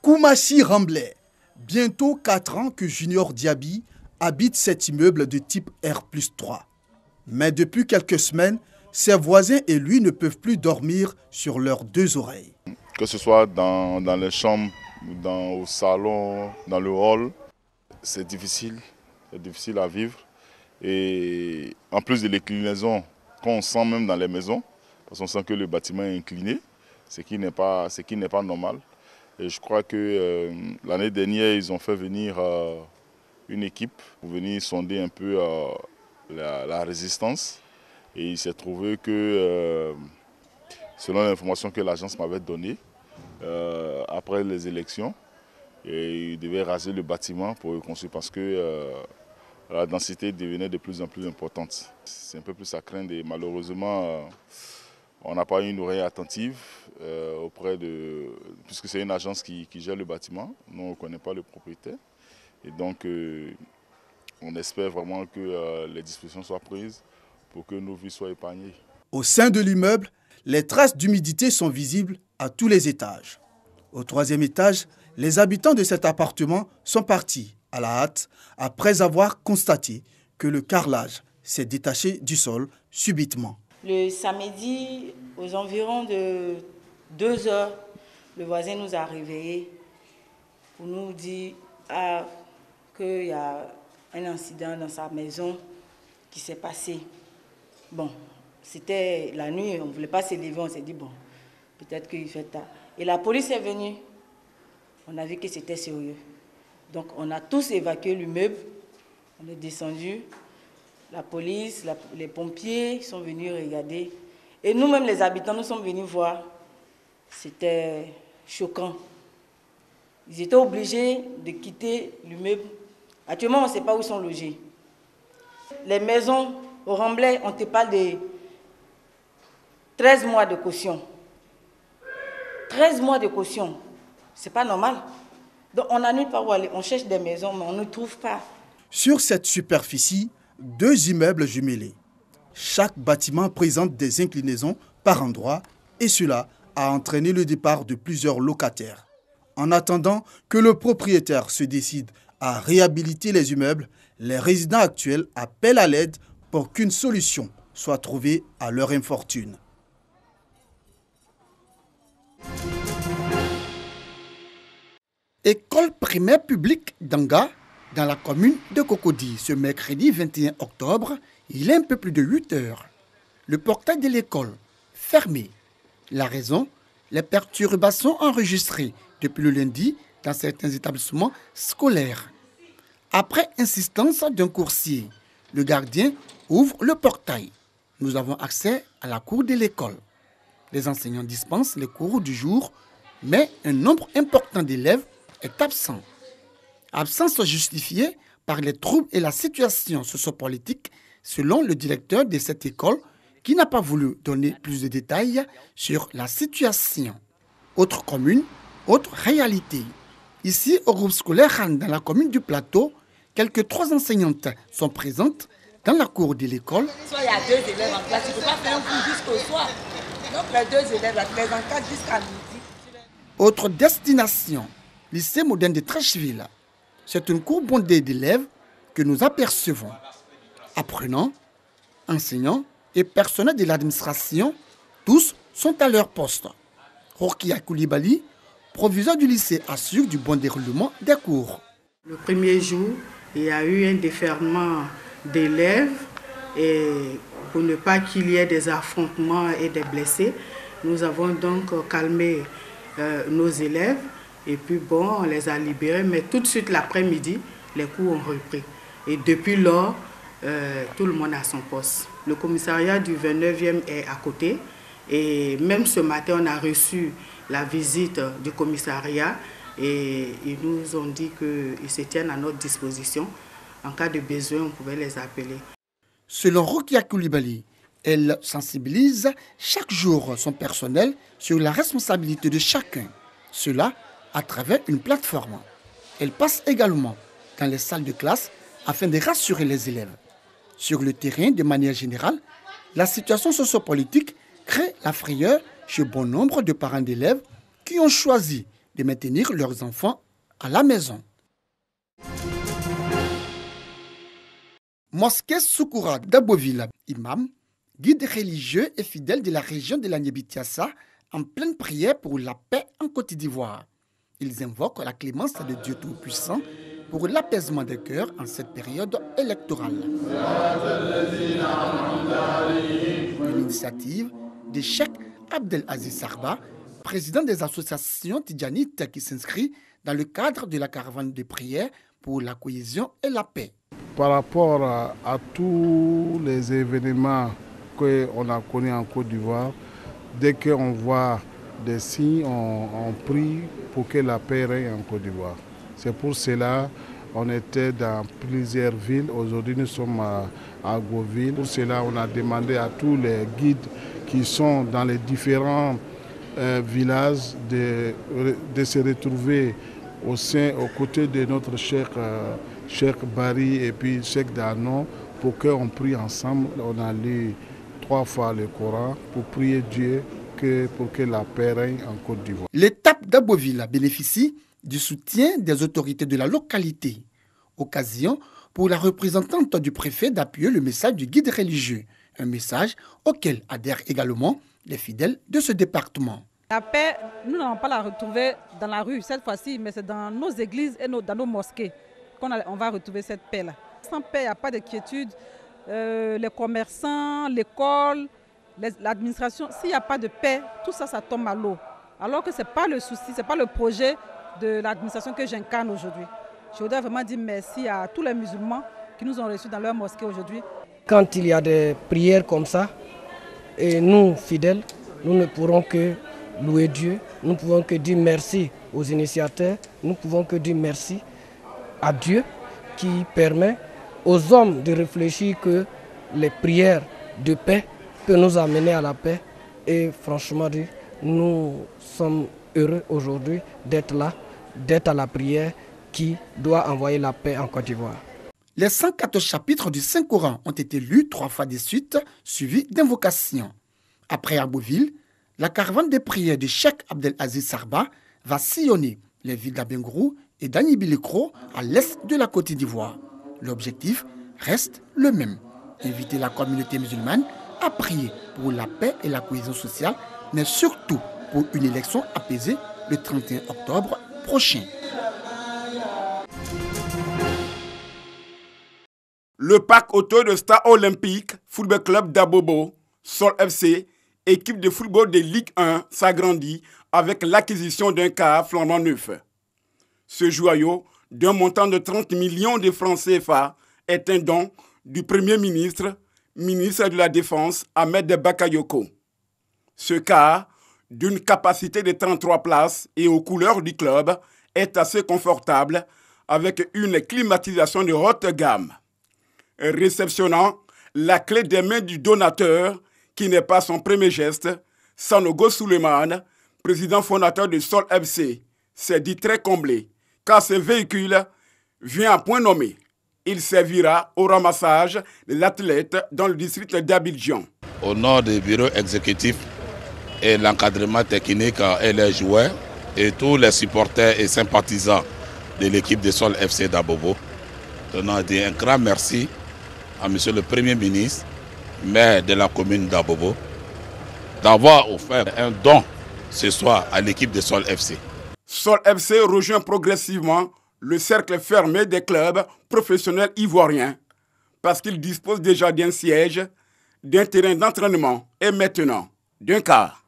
Koumassi Ramblais. Bientôt 4 ans que Junior Diaby habite cet immeuble de type R+3. Mais depuis quelques semaines, ses voisins et lui ne peuvent plus dormir sur leurs deux oreilles. Que ce soit dans les chambres, au salon, dans le hall, c'est difficile à vivre. Et en plus de l'inclinaison qu'on sent même dans les maisons, parce qu'on sent que le bâtiment est incliné, ce qui n'est pas normal. Et je crois que l'année dernière, ils ont fait venir une équipe pour venir sonder un peu la résistance. Et il s'est trouvé que, selon l'information que l'agence m'avait donnée, après les élections, ils devaient raser le bâtiment pour reconstruire parce que la densité devenait de plus en plus importante. C'est un peu plus à craindre et malheureusement, on n'a pas eu une oreille attentive puisque c'est une agence qui gère le bâtiment. Nous, on ne connaît pas le propriétaire. Et donc, on espère vraiment que les dispositions soient prises pour que nos vies soient épargnées. Au sein de l'immeuble, les traces d'humidité sont visibles à tous les étages. Au 3e étage, les habitants de cet appartement sont partis à la hâte après avoir constaté que le carrelage s'est détaché du sol subitement. Le samedi, aux environs de 2 heures, le voisin nous a réveillés pour nous dire qu'il y a un incident dans sa maison qui s'est passé. Bon, c'était la nuit, on ne voulait pas se lever, on s'est dit bon, peut-être qu'il fait tard. Et la police est venue, on a vu que c'était sérieux. Donc on a tous évacué l'immeuble, on est descendu. La police, les pompiers sont venus regarder. Et nous-mêmes, les habitants, nous sommes venus voir. C'était choquant. Ils étaient obligés de quitter l'immeuble. Actuellement, on ne sait pas où ils sont logés. Les maisons au Remblai, on te parle de 13 mois de caution. 13 mois de caution, c'est pas normal. Donc on n'a nulle part où aller. On cherche des maisons, mais on ne trouve pas. Sur cette superficie, 2 immeubles jumelés. Chaque bâtiment présente des inclinaisons par endroits et cela a entraîné le départ de plusieurs locataires. En attendant que le propriétaire se décide à réhabiliter les immeubles, les résidents actuels appellent à l'aide pour qu'une solution soit trouvée à leur infortune. École primaire publique d'Anga, dans la commune de Cocody, ce mercredi 21 octobre, il est un peu plus de 8 heures. Le portail de l'école, fermé. La raison, les perturbations enregistrées depuis le lundi dans certains établissements scolaires. Après insistance d'un coursier, le gardien ouvre le portail. Nous avons accès à la cour de l'école. Les enseignants dispensent les cours du jour, mais un nombre important d'élèves est absent. Absence justifiée par les troubles et la situation sociopolitique, selon le directeur de cette école, qui n'a pas voulu donner plus de détails sur la situation. Autre commune, autre réalité. Ici, au groupe scolaire Han, dans la commune du Plateau, quelques 3 enseignantes sont présentes dans la cour de l'école. Soit il y a 2 élèves en classe, il ne faut pas faire un cours jusqu'au soir. Donc les 2 élèves, les encadrent jusqu'à midi. Autre destination, lycée moderne de Trècheville. C'est une cour bondée d'élèves que nous apercevons. Apprenants, enseignants et personnels de l'administration, tous sont à leur poste. Rokia Koulibaly, proviseur du lycée, assure du bon déroulement des cours. Le premier jour, il y a eu un déferlement d'élèves et pour ne pas qu'il y ait des affrontements et des blessés, nous avons donc calmé nos élèves. Et puis bon, on les a libérés, mais tout de suite l'après-midi, les cours ont repris. Et depuis lors, tout le monde a son poste. Le commissariat du 29e est à côté. Et même ce matin, on a reçu la visite du commissariat et ils nous ont dit qu'ils se tiennent à notre disposition. En cas de besoin, on pouvait les appeler. Selon Rokia Koulibaly, elle sensibilise chaque jour son personnel sur la responsabilité de chacun. Cela à travers une plateforme. Elle passe également dans les salles de classe afin de rassurer les élèves. Sur le terrain, de manière générale, la situation sociopolitique crée la frayeur chez bon nombre de parents d'élèves qui ont choisi de maintenir leurs enfants à la maison. Mosquée Soukoura d'Aboville, imam, guide religieux et fidèle de la région de la Niébi-Tiassa, en pleine prière pour la paix en Côte d'Ivoire. Ils invoquent la clémence de Dieu Tout-Puissant pour l'apaisement des cœurs en cette période électorale. Une initiative de Cheikh Abdelaziz Sarba, président des associations tidjanites qui s'inscrit dans le cadre de la caravane de prière pour la cohésion et la paix. Par rapport à tous les événements qu'on a connus en Côte d'Ivoire, dès qu'on voit des signes, on prie pour que la paix règne en Côte d'Ivoire. C'est pour cela qu'on était dans plusieurs villes. Aujourd'hui, nous sommes à Goville. Pour cela, on a demandé à tous les guides qui sont dans les différents villages de se retrouver aux côtés de notre Cheikh Bari et puis Cheikh Dano pour qu'on prie ensemble. On a lu 3 fois le Coran pour prier Dieu pour que la paix règne en Côte d'Ivoire. L'étape d'Aboville bénéficie du soutien des autorités de la localité. Occasion pour la représentante du préfet d'appuyer le message du guide religieux, un message auquel adhèrent également les fidèles de ce département. La paix, nous n'allons pas la retrouver dans la rue cette fois-ci, mais c'est dans nos églises et dans nos mosquées qu'on va retrouver cette paix-là. Sans paix, il n'y a pas de quiétude. Les commerçants, l'école, l'administration, s'il n'y a pas de paix, tout ça, ça tombe à l'eau. Alors que ce n'est pas le souci, ce n'est pas le projet de l'administration que j'incarne aujourd'hui. Je voudrais vraiment dire merci à tous les musulmans qui nous ont reçus dans leur mosquée aujourd'hui. Quand il y a des prières comme ça, et nous, fidèles, nous ne pourrons que louer Dieu, nous ne pouvons que dire merci aux initiateurs, nous ne pouvons que dire merci à Dieu qui permet aux hommes de réfléchir que les prières de paix peuvent nous amener à la paix. Et franchement, nous sommes heureux aujourd'hui d'être là, d'être à la prière qui doit envoyer la paix en Côte d'Ivoire. Les 104 chapitres du Saint-Coran ont été lus 3 fois de suite, suivis d'invocations. Après Aboville, la caravane de prières de Cheikh Abdelaziz Sarba va sillonner les villes d'Abengrou et d'Anibilikro à l'est de la Côte d'Ivoire. L'objectif reste le même, inviter la communauté musulmane à prier pour la paix et la cohésion sociale, mais surtout pour une élection apaisée le 31 octobre prochain. Le parc auto de Stade Olympique, Football Club d'Abobo, Sol FC, équipe de football de Ligue 1, s'agrandit avec l'acquisition d'un car flambant neuf. Ce joyau, d'un montant de 30 millions de francs CFA, est un don du Premier ministre, ministre de la Défense, Ahmed Bakayoko. Ce car, d'une capacité de 33 places et aux couleurs du club, est assez confortable avec une climatisation de haute gamme. Réceptionnant la clé des mains du donateur, qui n'est pas son premier geste, Sanogo Suleiman, président fondateur de Sol FC, s'est dit très comblé, car ce véhicule vient à point nommé. Il servira au ramassage de l'athlète dans le district d'Abidjan. Au nom du bureau exécutif et l'encadrement technique et les joueurs et tous les supporters et sympathisants de l'équipe de Sol FC d'Abobo, donnons un grand merci à Monsieur le Premier ministre, maire de la commune d'Abobo, d'avoir offert un don ce soir à l'équipe de Sol FC. Sol FC rejoint progressivement le cercle fermé des clubs professionnels ivoiriens parce qu'il dispose déjà d'un siège, d'un terrain d'entraînement et maintenant d'un car.